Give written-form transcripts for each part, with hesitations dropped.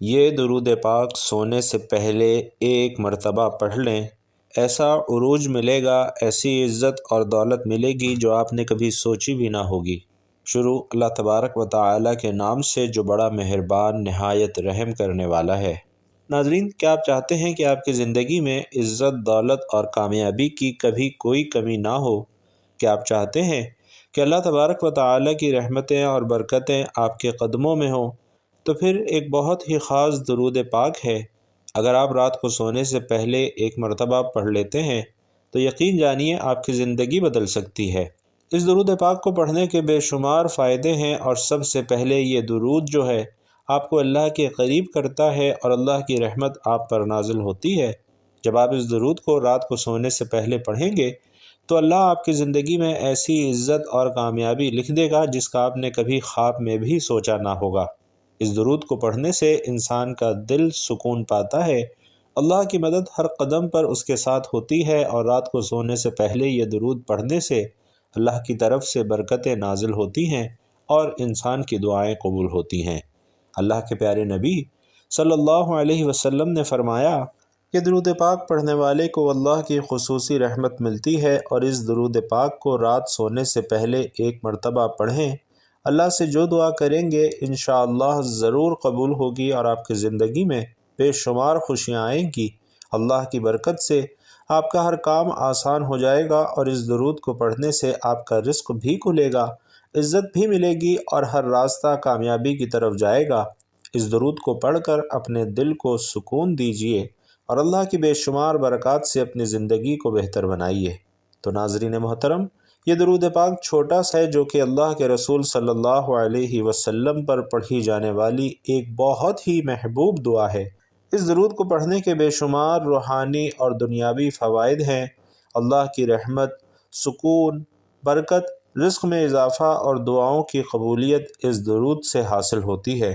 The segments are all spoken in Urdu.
یہ درود پاک سونے سے پہلے ایک مرتبہ پڑھ لیں، ایسا عروج ملے گا، ایسی عزت اور دولت ملے گی جو آپ نے کبھی سوچی بھی نہ ہوگی۔ شروع اللہ تبارک و تعالیٰ کے نام سے جو بڑا مہربان نہایت رحم کرنے والا ہے۔ ناظرین، کیا آپ چاہتے ہیں کہ آپ کی زندگی میں عزت، دولت اور کامیابی کی کبھی کوئی کمی نہ ہو؟ کیا آپ چاہتے ہیں کہ اللہ تبارک و تعالیٰ کی رحمتیں اور برکتیں آپ کے قدموں میں ہوں؟ تو پھر ایک بہت ہی خاص درود پاک ہے۔ اگر آپ رات کو سونے سے پہلے ایک مرتبہ پڑھ لیتے ہیں تو یقین جانیے آپ کی زندگی بدل سکتی ہے۔ اس درود پاک کو پڑھنے کے بے شمار فائدے ہیں، اور سب سے پہلے یہ درود جو ہے آپ کو اللہ کے قریب کرتا ہے اور اللہ کی رحمت آپ پر نازل ہوتی ہے۔ جب آپ اس درود کو رات کو سونے سے پہلے پڑھیں گے تو اللہ آپ کی زندگی میں ایسی عزت اور کامیابی لکھ دے گا جس کا آپ نے کبھی خواب میں بھی سوچا نہ ہوگا۔ اس درود کو پڑھنے سے انسان کا دل سکون پاتا ہے، اللہ کی مدد ہر قدم پر اس کے ساتھ ہوتی ہے، اور رات کو سونے سے پہلے یہ درود پڑھنے سے اللہ کی طرف سے برکتیں نازل ہوتی ہیں اور انسان کی دعائیں قبول ہوتی ہیں۔ اللہ کے پیارے نبی صلی اللہ علیہ وسلم نے فرمایا کہ درود پاک پڑھنے والے کو اللہ کی خصوصی رحمت ملتی ہے، اور اس درود پاک کو رات سونے سے پہلے ایک مرتبہ پڑھیں۔ اللہ سے جو دعا کریں گے انشاءاللہ ضرور قبول ہوگی، اور آپ کی زندگی میں بے شمار خوشیاں آئیں گی۔ اللہ کی برکت سے آپ کا ہر کام آسان ہو جائے گا، اور اس درود کو پڑھنے سے آپ کا رزق بھی کھلے گا، عزت بھی ملے گی، اور ہر راستہ کامیابی کی طرف جائے گا۔ اس درود کو پڑھ کر اپنے دل کو سکون دیجیے اور اللہ کی بے شمار برکات سے اپنی زندگی کو بہتر بنائیے۔ تو ناظرین محترم، یہ درود پاک چھوٹا سا ہے جو کہ اللہ کے رسول صلی اللہ علیہ وسلم پر پڑھی جانے والی ایک بہت ہی محبوب دعا ہے۔ اس درود کو پڑھنے کے بے شمار روحانی اور دنیاوی فوائد ہیں۔ اللہ کی رحمت، سکون، برکت، رزق میں اضافہ اور دعاؤں کی قبولیت اس درود سے حاصل ہوتی ہے۔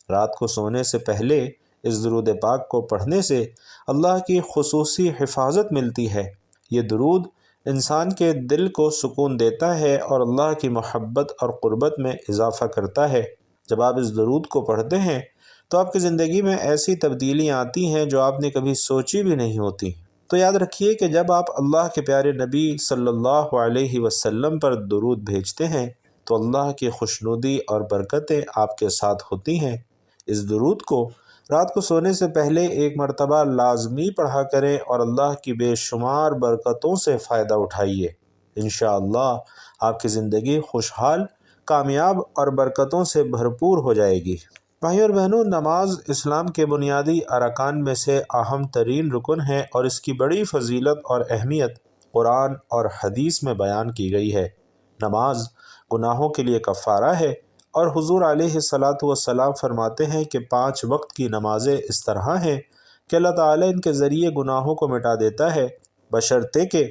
رات کو سونے سے پہلے اس درود پاک کو پڑھنے سے اللہ کی خصوصی حفاظت ملتی ہے۔ یہ درود انسان کے دل کو سکون دیتا ہے اور اللہ کی محبت اور قربت میں اضافہ کرتا ہے۔ جب آپ اس درود کو پڑھتے ہیں تو آپ کی زندگی میں ایسی تبدیلیاں آتی ہیں جو آپ نے کبھی سوچی بھی نہیں ہوتی۔ تو یاد رکھیے کہ جب آپ اللہ کے پیارے نبی صلی اللہ علیہ وسلم پر درود بھیجتے ہیں تو اللہ کی خوشنودی اور برکتیں آپ کے ساتھ ہوتی ہیں۔ اس درود کو رات کو سونے سے پہلے ایک مرتبہ لازمی پڑھا کریں اور اللہ کی بے شمار برکتوں سے فائدہ اٹھائیے۔ انشاءاللہ آپ کی زندگی خوشحال، کامیاب اور برکتوں سے بھرپور ہو جائے گی۔ بھائیوں اور بہنوں، نماز اسلام کے بنیادی ارکان میں سے اہم ترین رکن ہے، اور اس کی بڑی فضیلت اور اہمیت قرآن اور حدیث میں بیان کی گئی ہے۔ نماز گناہوں کے لیے کفارہ ہے، اور حضور علیہ الصلاۃ والسلام فرماتے ہیں کہ 5 وقت کی نمازیں اس طرح ہیں کہ اللہ تعالیٰ ان کے ذریعے گناہوں کو مٹا دیتا ہے، بشرطے کہ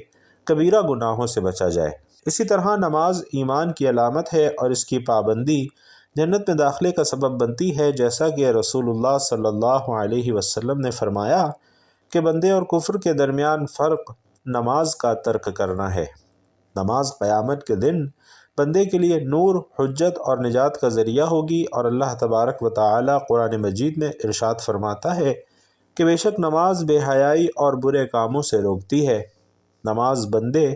کبیرہ گناہوں سے بچا جائے۔ اسی طرح نماز ایمان کی علامت ہے، اور اس کی پابندی جنت میں داخلے کا سبب بنتی ہے، جیسا کہ رسول اللہ صلی اللہ علیہ وسلم نے فرمایا کہ بندے اور کفر کے درمیان فرق نماز کا ترک کرنا ہے۔ نماز قیامت کے دن بندے کے لیے نور، حجت اور نجات کا ذریعہ ہوگی، اور اللہ تبارک و تعالی قرآن مجید میں ارشاد فرماتا ہے کہ بے شک نماز بے حیائی اور برے کاموں سے روکتی ہے۔ نماز بندے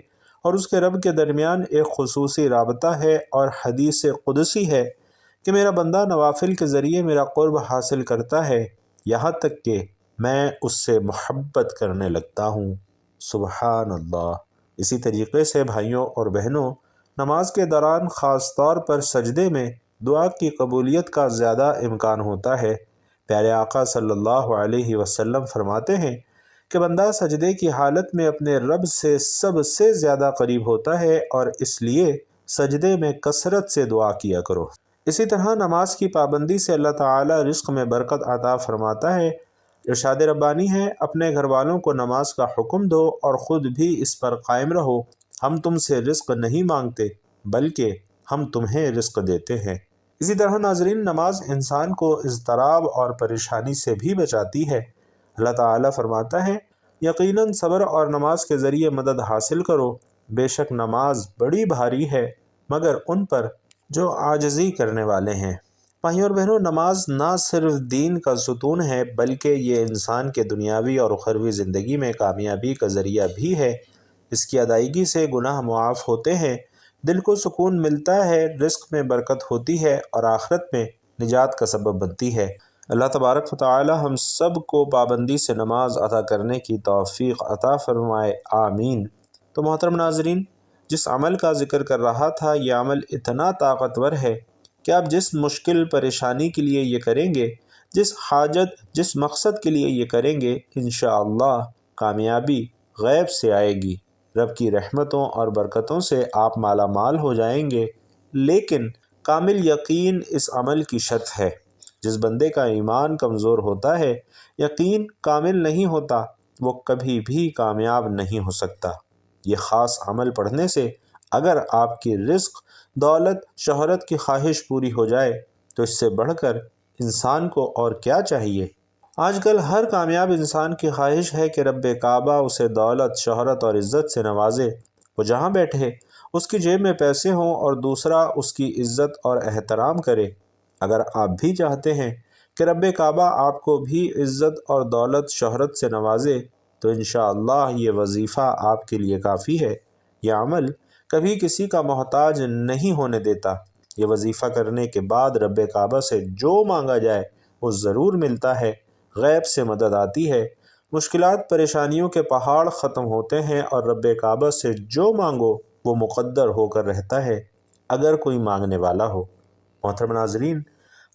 اور اس کے رب کے درمیان ایک خصوصی رابطہ ہے، اور حدیث قدسی ہے کہ میرا بندہ نوافل کے ذریعے میرا قرب حاصل کرتا ہے، یہاں تک کہ میں اس سے محبت کرنے لگتا ہوں۔ سبحان اللہ۔ اسی طریقے سے بھائیوں اور بہنوں، نماز کے دوران خاص طور پر سجدے میں دعا کی قبولیت کا زیادہ امکان ہوتا ہے۔ پیارے آقا صلی اللہ علیہ وسلم فرماتے ہیں کہ بندہ سجدے کی حالت میں اپنے رب سے سب سے زیادہ قریب ہوتا ہے، اور اس لیے سجدے میں کثرت سے دعا کیا کرو۔ اسی طرح نماز کی پابندی سے اللہ تعالی رزق میں برکت عطا فرماتا ہے۔ ارشاد ربانی ہے، اپنے گھر والوں کو نماز کا حکم دو اور خود بھی اس پر قائم رہو، ہم تم سے رزق نہیں مانگتے بلکہ ہم تمہیں رزق دیتے ہیں۔ اسی طرح ناظرین، نماز انسان کو اضطراب اور پریشانی سے بھی بچاتی ہے۔ اللہ تعالیٰ فرماتا ہے، یقیناً صبر اور نماز کے ذریعے مدد حاصل کرو، بے شک نماز بڑی بھاری ہے مگر ان پر جو عاجزی کرنے والے ہیں۔ بھائیوں اور بہنوں، نماز نہ صرف دین کا ستون ہے بلکہ یہ انسان کے دنیاوی اور اخروی زندگی میں کامیابی کا ذریعہ بھی ہے۔ اس کی ادائیگی سے گناہ معاف ہوتے ہیں، دل کو سکون ملتا ہے، رزق میں برکت ہوتی ہے اور آخرت میں نجات کا سبب بنتی ہے۔ اللہ تبارک و تعالی ہم سب کو پابندی سے نماز ادا کرنے کی توفیق عطا فرمائے، آمین۔ تو محترم ناظرین، جس عمل کا ذکر کر رہا تھا، یہ عمل اتنا طاقتور ہے کہ آپ جس مشکل پریشانی کے لیے یہ کریں گے، جس حاجت، جس مقصد کے لیے یہ کریں گے، انشاءاللہ کامیابی غیب سے آئے گی۔ رب کی رحمتوں اور برکتوں سے آپ مالا مال ہو جائیں گے، لیکن کامل یقین اس عمل کی شرط ہے۔ جس بندے کا ایمان کمزور ہوتا ہے، یقین کامل نہیں ہوتا، وہ کبھی بھی کامیاب نہیں ہو سکتا۔ یہ خاص عمل پڑھنے سے اگر آپ کی رزق، دولت، شہرت کی خواہش پوری ہو جائے تو اس سے بڑھ کر انسان کو اور کیا چاہیے؟ آج کل ہر کامیاب انسان کی خواہش ہے کہ رب کعبہ اسے دولت، شہرت اور عزت سے نوازے۔ وہ جہاں بیٹھے اس کی جیب میں پیسے ہوں اور دوسرا اس کی عزت اور احترام کرے۔ اگر آپ بھی چاہتے ہیں کہ رب کعبہ آپ کو بھی عزت اور دولت، شہرت سے نوازے تو انشاءاللہ یہ وظیفہ آپ کے لیے کافی ہے۔ یہ عمل کبھی کسی کا محتاج نہیں ہونے دیتا۔ یہ وظیفہ کرنے کے بعد رب کعبہ سے جو مانگا جائے وہ ضرور ملتا ہے، غیب سے مدد آتی ہے، مشکلات پریشانیوں کے پہاڑ ختم ہوتے ہیں اور رب کعبہ سے جو مانگو وہ مقدر ہو کر رہتا ہے، اگر کوئی مانگنے والا ہو۔ محترم ناظرین،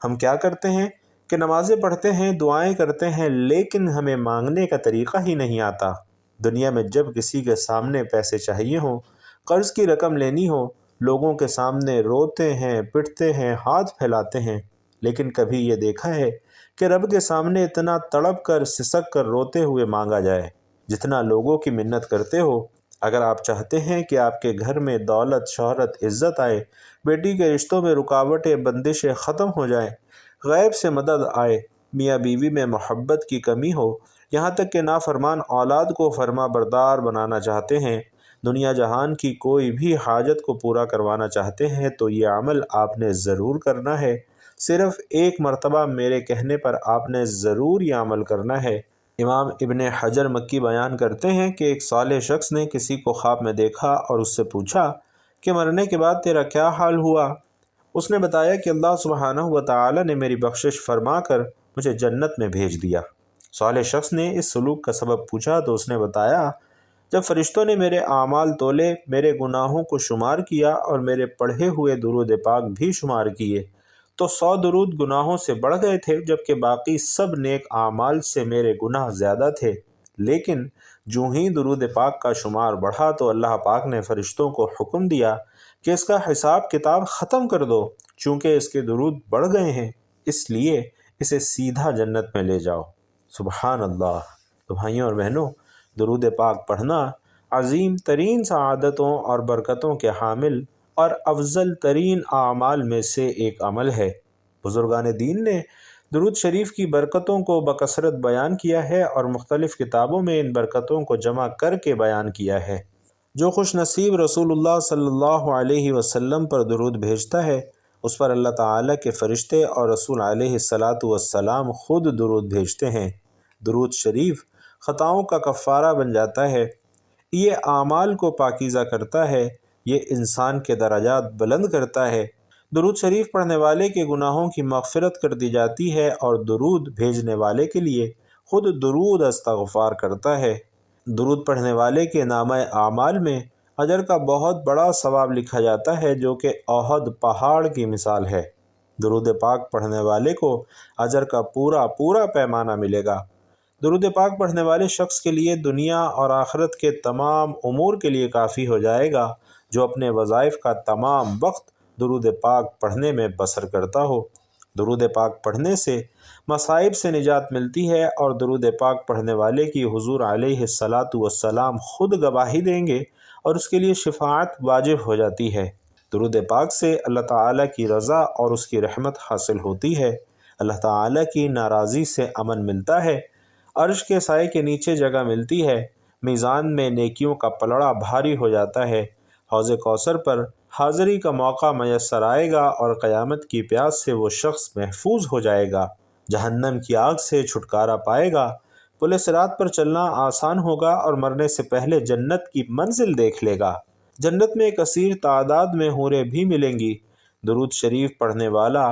ہم کیا کرتے ہیں کہ نمازیں پڑھتے ہیں، دعائیں کرتے ہیں، لیکن ہمیں مانگنے کا طریقہ ہی نہیں آتا۔ دنیا میں جب کسی کے سامنے پیسے چاہیے ہوں، قرض کی رقم لینی ہو، لوگوں کے سامنے روتے ہیں، پٹتے ہیں، ہاتھ پھیلاتے ہیں، لیکن کبھی یہ دیکھا ہے کہ رب کے سامنے اتنا تڑپ کر، سسک کر روتے ہوئے مانگا جائے جتنا لوگوں کی منت کرتے ہو؟ اگر آپ چاہتے ہیں کہ آپ کے گھر میں دولت، شہرت، عزت آئے، بیٹی کے رشتوں میں رکاوٹیں، بندشیں ختم ہو جائیں، غیب سے مدد آئے، میاں بیوی میں محبت کی کمی ہو، یہاں تک کہ نافرمان اولاد کو فرما بردار بنانا چاہتے ہیں، دنیا جہان کی کوئی بھی حاجت کو پورا کروانا چاہتے ہیں، تو یہ عمل آپ نے ضرور کرنا ہے۔ صرف ایک مرتبہ میرے کہنے پر آپ نے ضرور یہ عمل کرنا ہے۔ امام ابن حجر مکی بیان کرتے ہیں کہ ایک صالح شخص نے کسی کو خواب میں دیکھا اور اس سے پوچھا کہ مرنے کے بعد تیرا کیا حال ہوا؟ اس نے بتایا کہ اللہ سبحانہ و تعالی نے میری بخشش فرما کر مجھے جنت میں بھیج دیا۔ صالح شخص نے اس سلوک کا سبب پوچھا تو اس نے بتایا، جب فرشتوں نے میرے اعمال تولے، میرے گناہوں کو شمار کیا اور میرے پڑھے ہوئے درود پاک بھی شمار کیے تو 100 درود گناہوں سے بڑھ گئے تھے، جبکہ باقی سب نیک اعمال سے میرے گناہ زیادہ تھے۔ لیکن جو ہی درود پاک کا شمار بڑھا تو اللہ پاک نے فرشتوں کو حکم دیا کہ اس کا حساب کتاب ختم کر دو، چونکہ اس کے درود بڑھ گئے ہیں، اس لیے اسے سیدھا جنت میں لے جاؤ۔ سبحان اللہ۔ تو بھائیوں اور بہنوں، درود پاک پڑھنا عظیم ترین سعادتوں اور برکتوں کے حامل اور افضل ترین اعمال میں سے ایک عمل ہے۔ بزرگان دین نے درود شریف کی برکتوں کو بکثرت بیان کیا ہے اور مختلف کتابوں میں ان برکتوں کو جمع کر کے بیان کیا ہے۔ جو خوش نصیب رسول اللہ صلی اللہ علیہ وسلم پر درود بھیجتا ہے، اس پر اللہ تعالیٰ کے فرشتے اور رسول علیہ السلام خود درود بھیجتے ہیں۔ درود شریف خطاؤں کا کفارہ بن جاتا ہے، یہ اعمال کو پاکیزہ کرتا ہے، یہ انسان کے درجات بلند کرتا ہے۔ درود شریف پڑھنے والے کے گناہوں کی مغفرت کر دی جاتی ہے اور درود بھیجنے والے کے لیے خود درود استغفار کرتا ہے۔ درود پڑھنے والے کے نامہ اعمال میں اجر کا بہت بڑا ثواب لکھا جاتا ہے، جو کہ احد پہاڑ کی مثال ہے۔ درود پاک پڑھنے والے کو اجر کا پورا پیمانہ ملے گا۔ درود پاک پڑھنے والے شخص کے لیے دنیا اور آخرت کے تمام امور کے لیے کافی ہو جائے گا، جو اپنے وظائف کا تمام وقت درود پاک پڑھنے میں بسر کرتا ہو۔ درود پاک پڑھنے سے مصائب سے نجات ملتی ہے اور درود پاک پڑھنے والے کی حضور علیہ السلام خود گواہی دیں گے اور اس کے لیے شفاعت واجب ہو جاتی ہے۔ درود پاک سے اللہ تعالیٰ کی رضا اور اس کی رحمت حاصل ہوتی ہے، اللہ تعالیٰ کی ناراضی سے امن ملتا ہے، عرش کے سائے کے نیچے جگہ ملتی ہے، میزان میں نیکیوں کا پلڑا بھاری ہو جاتا ہے، حوض کوثر پر حاضری کا موقع میسر آئے گا اور قیامت کی پیاس سے وہ شخص محفوظ ہو جائے گا، جہنم کی آگ سے چھٹکارا پائے گا، پل صراط پر چلنا آسان ہوگا اور مرنے سے پہلے جنت کی منزل دیکھ لے گا۔ جنت میں کثیر تعداد میں حوریں بھی ملیں گی۔ درود شریف پڑھنے والا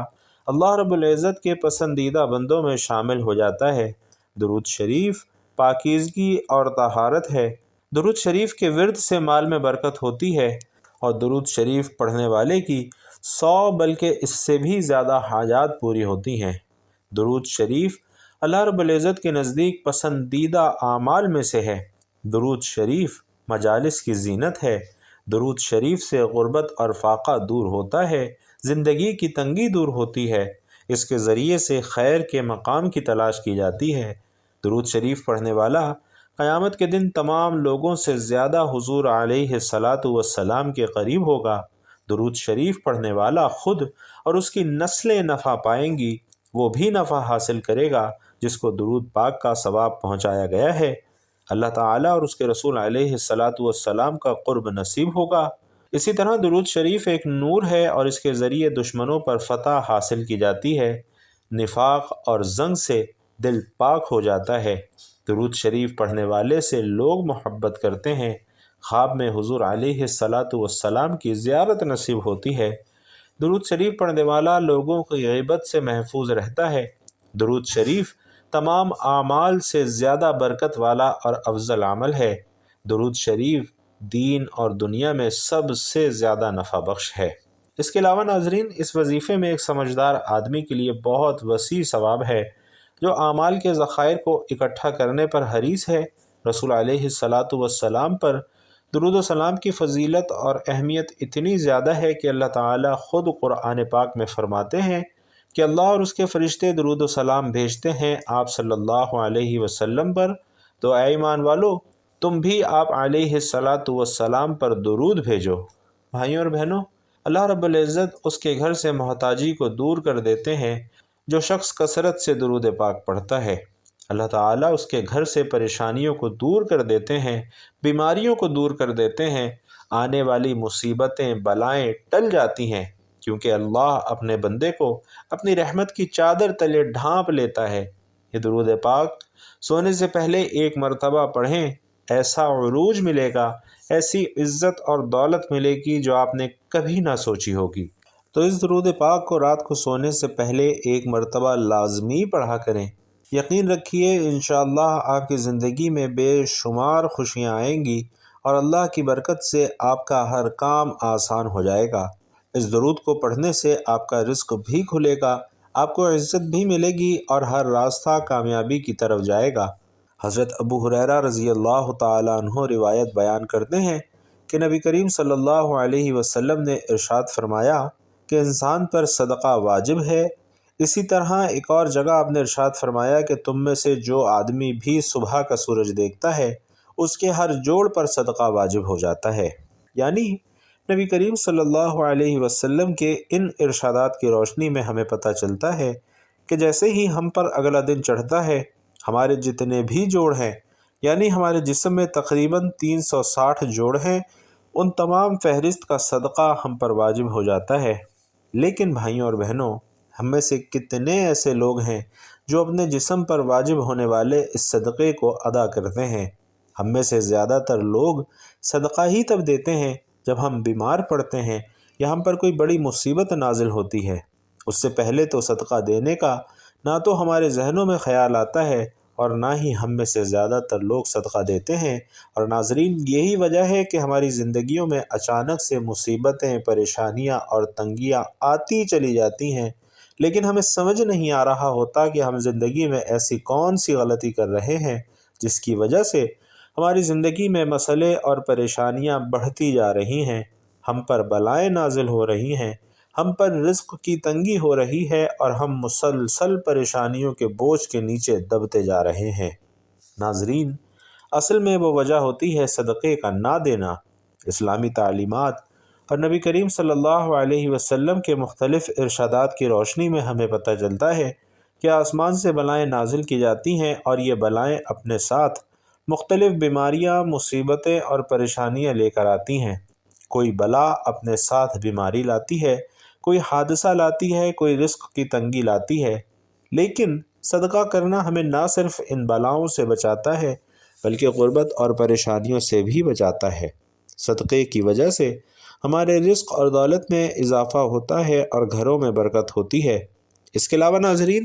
اللہ رب العزت کے پسندیدہ بندوں میں شامل ہو جاتا ہے۔ درود شریف پاکیزگی اور طہارت ہے۔ درود شریف کے ورد سے مال میں برکت ہوتی ہے اور درود شریف پڑھنے والے کی 100 بلکہ اس سے بھی زیادہ حاجات پوری ہوتی ہیں۔ درود شریف اللہ رب العزت کے نزدیک پسندیدہ اعمال میں سے ہے۔ درود شریف مجالس کی زینت ہے۔ درود شریف سے غربت اور فاقہ دور ہوتا ہے، زندگی کی تنگی دور ہوتی ہے، اس کے ذریعے سے خیر کے مقام کی تلاش کی جاتی ہے۔ درود شریف پڑھنے والا قیامت کے دن تمام لوگوں سے زیادہ حضور علیہ الصلاۃ والسلام کے قریب ہوگا۔ درود شریف پڑھنے والا خود اور اس کی نسلیں نفع پائیں گی، وہ بھی نفع حاصل کرے گا جس کو درود پاک کا ثواب پہنچایا گیا ہے۔ اللہ تعالیٰ اور اس کے رسول علیہ الصلاۃ والسلام کا قرب نصیب ہوگا۔ اسی طرح درود شریف ایک نور ہے اور اس کے ذریعے دشمنوں پر فتح حاصل کی جاتی ہے، نفاق اور زنگ سے دل پاک ہو جاتا ہے۔ درود شریف پڑھنے والے سے لوگ محبت کرتے ہیں، خواب میں حضور علیہ الصلاۃ والسلام کی زیارت نصیب ہوتی ہے۔ درود شریف پڑھنے والا لوگوں کی غیبت سے محفوظ رہتا ہے۔ درود شریف تمام اعمال سے زیادہ برکت والا اور افضل عمل ہے۔ درود شریف دین اور دنیا میں سب سے زیادہ نفع بخش ہے۔ اس کے علاوہ ناظرین، اس وظیفے میں ایک سمجھدار آدمی کے لیے بہت وسیع ثواب ہے جو اعمال کے ذخائر کو اکٹھا کرنے پر حریص ہے۔ رسول علیہ الصلاۃ والسلام پر درود و سلام کی فضیلت اور اہمیت اتنی زیادہ ہے کہ اللہ تعالیٰ خود قرآن پاک میں فرماتے ہیں کہ اللہ اور اس کے فرشتے درود و سلام بھیجتے ہیں آپ صلی اللہ علیہ وسلم پر، تو اے ایمان والو تم بھی آپ علیہ الصلاۃ والسلام پر درود بھیجو۔ بھائیوں اور بہنوں، اللہ رب العزت اس کے گھر سے محتاجی کو دور کر دیتے ہیں جو شخص کثرت سے درود پاک پڑھتا ہے۔ اللہ تعالیٰ اس کے گھر سے پریشانیوں کو دور کر دیتے ہیں، بیماریوں کو دور کر دیتے ہیں، آنے والی مصیبتیں بلائیں ٹل جاتی ہیں، کیونکہ اللہ اپنے بندے کو اپنی رحمت کی چادر تلے ڈھانپ لیتا ہے۔ یہ درود پاک سونے سے پہلے ایک مرتبہ پڑھیں، ایسا عروج ملے گا، ایسی عزت اور دولت ملے گی جو آپ نے کبھی نہ سوچی ہوگی۔ تو اس درود پاک کو رات کو سونے سے پہلے ایک مرتبہ لازمی پڑھا کریں۔ یقین رکھیے انشاءاللہ آپ کی زندگی میں بے شمار خوشیاں آئیں گی اور اللہ کی برکت سے آپ کا ہر کام آسان ہو جائے گا۔ اس درود کو پڑھنے سے آپ کا رزق بھی کھلے گا، آپ کو عزت بھی ملے گی اور ہر راستہ کامیابی کی طرف جائے گا۔ حضرت ابو ہریرہ رضی اللہ تعالیٰ عنہ روایت بیان کرتے ہیں کہ نبی کریم صلی اللہ علیہ وسلم نے ارشاد فرمایا کہ انسان پر صدقہ واجب ہے۔ اسی طرح ایک اور جگہ آپ نے ارشاد فرمایا کہ تم میں سے جو آدمی بھی صبح کا سورج دیکھتا ہے اس کے ہر جوڑ پر صدقہ واجب ہو جاتا ہے۔ یعنی نبی کریم صلی اللہ علیہ وسلم کے ان ارشادات کی روشنی میں ہمیں پتہ چلتا ہے کہ جیسے ہی ہم پر اگلا دن چڑھتا ہے، ہمارے جتنے بھی جوڑ ہیں، یعنی ہمارے جسم میں تقریباً 360 جوڑ ہیں، ان تمام فہرست کا صدقہ ہم پر واجب ہو جاتا ہے۔ لیکن بھائیوں اور بہنوں، ہم میں سے کتنے ایسے لوگ ہیں جو اپنے جسم پر واجب ہونے والے اس صدقے کو ادا کرتے ہیں؟ ہم میں سے زیادہ تر لوگ صدقہ ہی تب دیتے ہیں جب ہم بیمار پڑتے ہیں یا ہم پر کوئی بڑی مصیبت نازل ہوتی ہے۔ اس سے پہلے تو صدقہ دینے کا نہ تو ہمارے ذہنوں میں خیال آتا ہے اور نہ ہی ہم میں سے زیادہ تر لوگ صدقہ دیتے ہیں۔ اور ناظرین، یہی وجہ ہے کہ ہماری زندگیوں میں اچانک سے مصیبتیں، پریشانیاں اور تنگیاں آتی چلی جاتی ہیں، لیکن ہمیں سمجھ نہیں آ رہا ہوتا کہ ہم زندگی میں ایسی کون سی غلطی کر رہے ہیں جس کی وجہ سے ہماری زندگی میں مسئلے اور پریشانیاں بڑھتی جا رہی ہیں، ہم پر بلائیں نازل ہو رہی ہیں، ہم پر رزق کی تنگی ہو رہی ہے اور ہم مسلسل پریشانیوں کے بوجھ کے نیچے دبتے جا رہے ہیں۔ ناظرین، اصل میں وہ وجہ ہوتی ہے صدقے کا نہ دینا۔ اسلامی تعلیمات اور نبی کریم صلی اللہ علیہ وسلم کے مختلف ارشادات کی روشنی میں ہمیں پتہ چلتا ہے کہ آسمان سے بلائیں نازل کی جاتی ہیں اور یہ بلائیں اپنے ساتھ مختلف بیماریاں، مصیبتیں اور پریشانیاں لے کر آتی ہیں۔ کوئی بلا اپنے ساتھ بیماری لاتی ہے، کوئی حادثہ لاتی ہے، کوئی رزق کی تنگی لاتی ہے، لیکن صدقہ کرنا ہمیں نہ صرف ان بلاؤں سے بچاتا ہے بلکہ غربت اور پریشانیوں سے بھی بچاتا ہے۔ صدقے کی وجہ سے ہمارے رزق اور دولت میں اضافہ ہوتا ہے اور گھروں میں برکت ہوتی ہے۔ اس کے علاوہ ناظرین،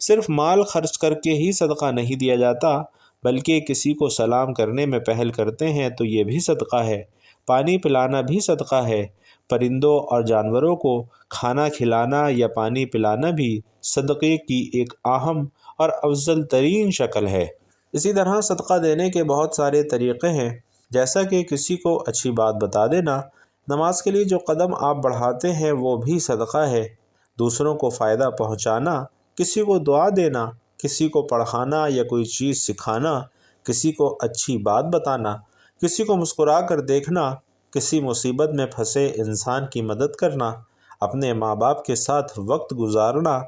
صرف مال خرچ کر کے ہی صدقہ نہیں دیا جاتا، بلکہ کسی کو سلام کرنے میں پہل کرتے ہیں تو یہ بھی صدقہ ہے۔ پانی پلانا بھی صدقہ ہے۔ پرندوں اور جانوروں کو کھانا کھلانا یا پانی پلانا بھی صدقے کی ایک اہم اور افضل ترین شکل ہے۔ اسی طرح صدقہ دینے کے بہت سارے طریقے ہیں، جیسا کہ کسی کو اچھی بات بتا دینا، نماز کے لیے جو قدم آپ بڑھاتے ہیں وہ بھی صدقہ ہے، دوسروں کو فائدہ پہنچانا، کسی کو دعا دینا، کسی کو پڑھانا یا کوئی چیز سکھانا، کسی کو اچھی بات بتانا، کسی کو مسکرا کر دیکھنا، کسی مصیبت میں پھنسے انسان کی مدد کرنا، اپنے ماں باپ کے ساتھ وقت گزارنا،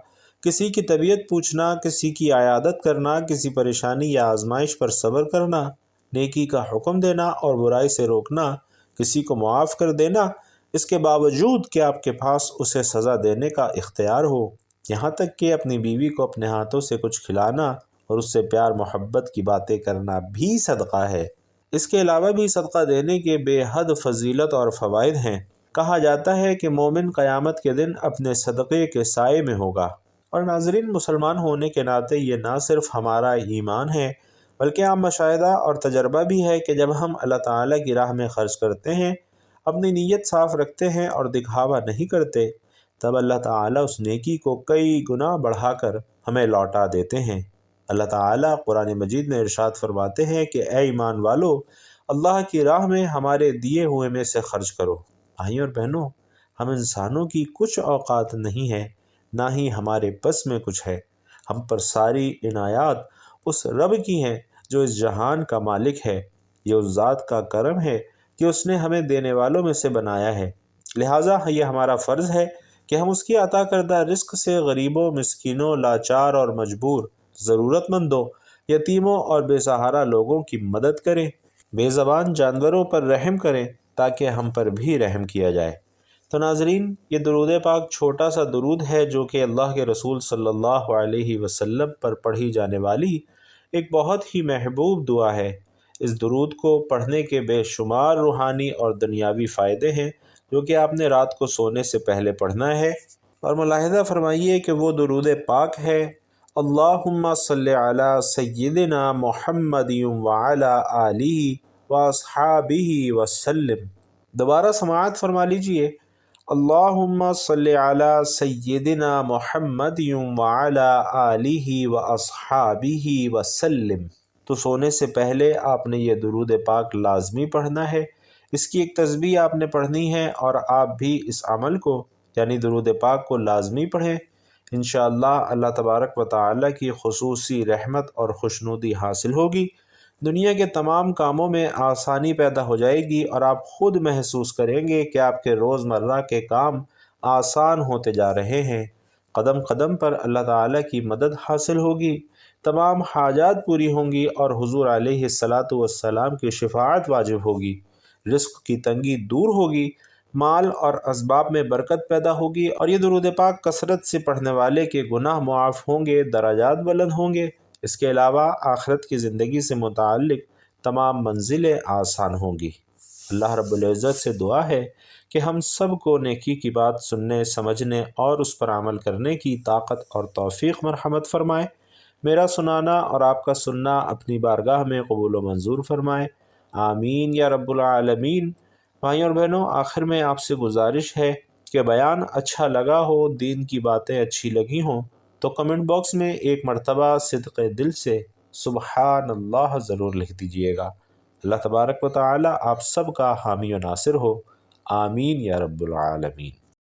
کسی کی طبیعت پوچھنا، کسی کی عیادت کرنا، کسی پریشانی یا آزمائش پر صبر کرنا، نیکی کا حکم دینا اور برائی سے روکنا، کسی کو معاف کر دینا، اس کے باوجود کہ آپ کے پاس اسے سزا دینے کا اختیار ہو، یہاں تک کہ اپنی بیوی کو اپنے ہاتھوں سے کچھ کھلانا اور اس سے پیار محبت کی باتیں کرنا بھی صدقہ ہے۔ اس کے علاوہ بھی صدقہ دینے کے بے حد فضیلت اور فوائد ہیں۔ کہا جاتا ہے کہ مومن قیامت کے دن اپنے صدقے کے سائے میں ہوگا۔ اور ناظرین، مسلمان ہونے کے ناطے یہ نہ صرف ہمارا ایمان ہے بلکہ عام مشاہدہ اور تجربہ بھی ہے کہ جب ہم اللہ تعالیٰ کی راہ میں خرچ کرتے ہیں، اپنی نیت صاف رکھتے ہیں اور دکھاوا نہیں کرتے، تب اللہ تعالیٰ اس نیکی کو کئی گنا بڑھا کر ہمیں لوٹا دیتے ہیں۔ اللہ تعالیٰ قرآن مجید میں ارشاد فرماتے ہیں کہ اے ایمان والو، اللہ کی راہ میں ہمارے دیے ہوئے میں سے خرچ کرو۔ بھائیوں اور بہنوں، ہم انسانوں کی کچھ اوقات نہیں ہے، نہ ہی ہمارے بس میں کچھ ہے۔ ہم پر ساری عنایات اس رب کی ہیں جو اس جہان کا مالک ہے۔ یہ اس ذات کا کرم ہے کہ اس نے ہمیں دینے والوں میں سے بنایا ہے، لہٰذا یہ ہمارا فرض ہے کہ ہم اس کی عطا کردہ رزق سے غریبوں، مسکینوں، لاچار اور مجبور، ضرورت مندوں، یتیموں اور بے سہارا لوگوں کی مدد کریں، بے زبان جانوروں پر رحم کریں تاکہ ہم پر بھی رحم کیا جائے۔ تو ناظرین، یہ درود پاک چھوٹا سا درود ہے جو کہ اللہ کے رسول صلی اللہ علیہ وسلم پر پڑھی جانے والی ایک بہت ہی محبوب دعا ہے۔ اس درود کو پڑھنے کے بے شمار روحانی اور دنیاوی فائدے ہیں جو کہ آپ نے رات کو سونے سے پہلے پڑھنا ہے، اور ملاحظہ فرمائیے کہ وہ درود پاک ہے: اللہم صلی علی سیدنا محمد وعلی آلہ واصحابہ وسلم۔ دوبارہ سماعت فرما لیجئے: اللہم صلی علی سیدنا محمد وعلی آلہ واصحابہ وسلم۔ تو سونے سے پہلے آپ نے یہ درود پاک لازمی پڑھنا ہے، اس کی ایک تسبیح آپ نے پڑھنی ہے، اور آپ بھی اس عمل کو یعنی درود پاک کو لازمی پڑھیں۔ انشاءاللہ اللہ تبارک و تعالیٰ کی خصوصی رحمت اور خوشنودی حاصل ہوگی، دنیا کے تمام کاموں میں آسانی پیدا ہو جائے گی، اور آپ خود محسوس کریں گے کہ آپ کے روزمرہ کے کام آسان ہوتے جا رہے ہیں۔ قدم قدم پر اللہ تعالیٰ کی مدد حاصل ہوگی، تمام حاجات پوری ہوں گی، اور حضور علیہ الصلاۃ والسلام کی شفاعت واجب ہوگی، رزق کی تنگی دور ہوگی، مال اور اسباب میں برکت پیدا ہوگی، اور یہ درود پاک کثرت سے پڑھنے والے کے گناہ معاف ہوں گے، درجات بلند ہوں گے۔ اس کے علاوہ آخرت کی زندگی سے متعلق تمام منزلیں آسان ہوں گی۔ اللہ رب العزت سے دعا ہے کہ ہم سب کو نیکی کی بات سننے، سمجھنے اور اس پر عمل کرنے کی طاقت اور توفیق مرحمت فرمائے۔ میرا سنانا اور آپ کا سننا اپنی بارگاہ میں قبول و منظور فرمائے، آمین یا رب العالمین۔ بھائیوں اور بہنوں، آخر میں آپ سے گزارش ہے کہ بیان اچھا لگا ہو، دین کی باتیں اچھی لگی ہوں تو کمنٹ باکس میں ایک مرتبہ صدق دل سے سبحان اللہ ضرور لکھ دیجئے گا۔ اللہ تبارک و تعالی آپ سب کا حامی و ناصر ہو، آمین یا رب العالمین۔